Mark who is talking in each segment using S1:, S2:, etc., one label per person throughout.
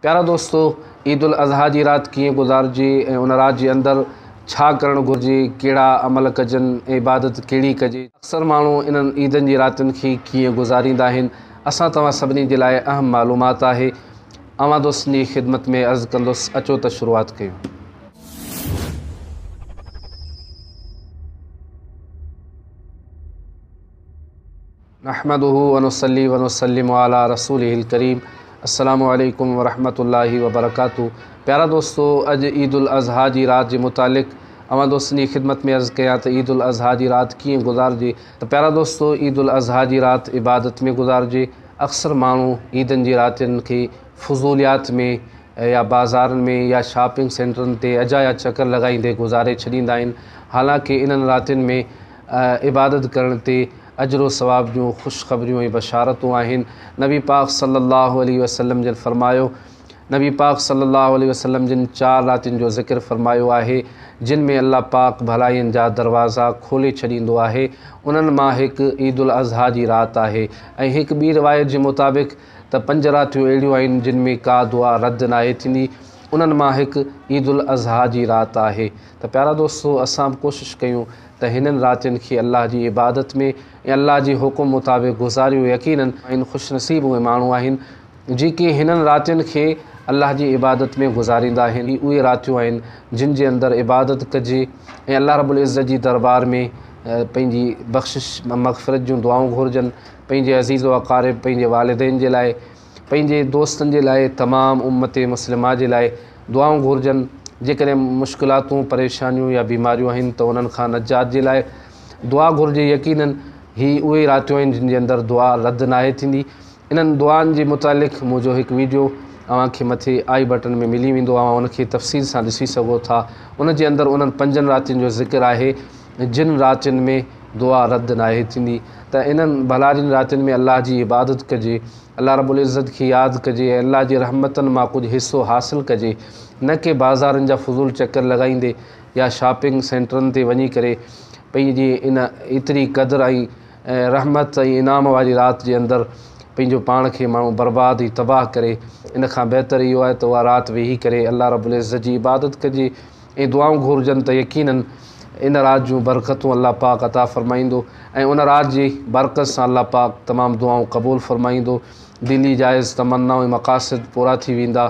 S1: प्यारा दोस्तों, ईद उल अज़हा की रात कीअं गुज़ारिजे ऐं उन रात जे अंदरि छा करणु घुरिजे, कहिड़ा अमल कजनि, इबादत कहिड़ी कजे। अक्सर माण्हू इन्हनि ईदनि जी रातिनि खे कीअं गुज़ारींदा आहिनि। असां तव्हां सभिनी जे लाइ अहम मालूमात आहे। अवां दोस्तनि जी ख़िदमत में अर्ज़ु कंदुसि, अचो त शुरूआति कयूं। नहमदुहु व नुसल्ली व नुसल्लिमु अला रसूलिहिल करीम। अस्सलामु अलैकुम वरहमतुल्लाहि वबरकातुहू। प्यारा दोस्तों, अॼु ईद उल अज़हा जी रात जे मुतालिक़ अवां दोस्तनि जी ख़िदमत में अर्ज़ु कयां त ईद उल अज़हा जी रात कीअं गुज़ारिजे। त प्यारा दोस्तों, ईद उल अज़हा जी राति इबादत में गुज़ारिजे। अक्सर माण्हू ईदनि जी रातियुनि खे फुज़ूलियात में या बाज़ारनि में या शॉपिंग सेंटरनि ते अजाया चकर लॻाईंदे गुज़ारे छॾींदा आहिनि। हालांकि इन्हनि रातियुनि में इबादत करण ते अजरो सवाब जूं ख़ुशख़बरियूं ऐं बशारतूं आहिनि। नबी पाक सल्लल्लाहु अलैहि वसल्लम जिन फरमायो, नबी पाक सल्लल्लाहु अलैहि वसल्लम जिन 4 रातियुनि जो ज़िक्र फरमायो आहे जिन में अल्लाह पाक भलाइयुनि जा दरवाज़ा खोले छॾींदो आहे। उन्हनि मां हिकु ईद उल अज़हा जी राति आहे ऐं हिकु ॿी रिवायत जे मुताबिक़ त 5 रातियूं अहिड़ियूं आहिनि जिन में का दुआ रद्द नाहे थींदी। उन्हनि मां हिकु ईद उल अज़हा जी राति आहे। त प्यारा दोस्तों, असां बि कोशिशि कयूं त हिननि रातियुनि खे अल्लाह जी इबादत में ऐं अल्लाह जी हुकुम मुताबिक़ गुज़ारियूं। यकीनन आहिनि ख़ुशनसीब उहे माण्हू आहिनि जेके हिननि रातियुनि खे अल्लाह जी इबादत में गुज़ारींदा आहिनि। उहे रातियूं आहिनि जिन जे अंदरि इबादत कजे ऐं अल्लाह रब्बुल इज़्ज़त जी दरबार में पंहिंजी बख़्शिश मग़फ़िरत जूं दुआऊं घुरिजनि। पंहिंजे अज़ीज़ व अक़ारिब, पंहिंजे वालिदैन जे लाइ, पंहिंजे दोस्तनि जे लाइ, तमामु उम्मत मुस्लिमा जे लाइ दुआऊं घुरिजनि। जेकॾहिं मुश्किलातूं, परेशानियूं या बीमारियूं आहिनि त उन्हनि खां नजात जे लाइ दुआ घुरिजे। यकीनन ही उहे रातियूं आहिनि जिन जे अंदरि दुआ रद्द नाहे थींदी। इन्हनि दुआनि जे मुतालिक़ मुंहिंजो हिकु वीडियो अव्हांखे मथे आई बटन में मिली वेंदो। अव्हां उनखे तफ़सील सां ॾिसी सघो था। उन जे अंदरि उन्हनि 5 रातियुनि जो ज़िक्र आहे जिन रातियुनि में दुआ रद्द नाहे थींदी। त इन्हनि भलारियुनि रातियुनि में अल्लाह जी इबादत कजे, अल्लाह रब्बुल इज़्ज़त खे यादि कजे ऐं अल्लाह जी रहमतनि मां कुझु हिसो हासिलु कजे, न कि बाज़ारनि जा फुज़ूल चकर लॻाईंदे या शॉपिंग सेंटरनि ते वञी करे पंहिंजी इन एतिरी क़दुरु ऐं रहमत ऐं इनाम वारी राति जे अंदरि पंहिंजो पाण खे माण्हू बर्बादु ऐं तबाह करे। इन खां बहितरु इहो आहे त उहा राति वेही करे अल्लाह रब्बुल इज़्ज़त जी इबादत कजे ऐं दुआऊं घुरिजनि त यकीनन इन राति जूं बरकतूं अल्लाह पाक अता फ़रमाईंदो ऐं उन राति जी बरकत सां अल्लाह पाक तमामु दुआऊं क़बूलु फ़रमाईंदो। दिली जाइज़ तमन्नाऊं ऐं मक़ासिद पूरा थी वेंदा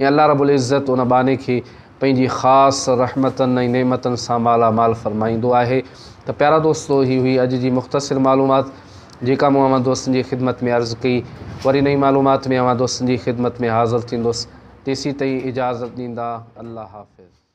S1: ऐं अल्लाह रब्बुल इज़्ज़त उन बाने खे पंहिंजी ख़ासि रहमतनि ऐं नेमतनि सां मालामाल फ़रमाईंदो आहे। त प्यारा दोस्तों, ही हुई अॼु जी मुख़्तसिर मालूमात जेका मूं अव्हां दोस्तनि जी ख़िदमत में अर्ज़ु कई। वरी नई मालूमात में अव्हां दोस्तनि जी ख़िदमत में हाज़िर थींदुसि। तेसीं ताईं इजाज़त ॾींदा। अल्लाह हाफ़िज़।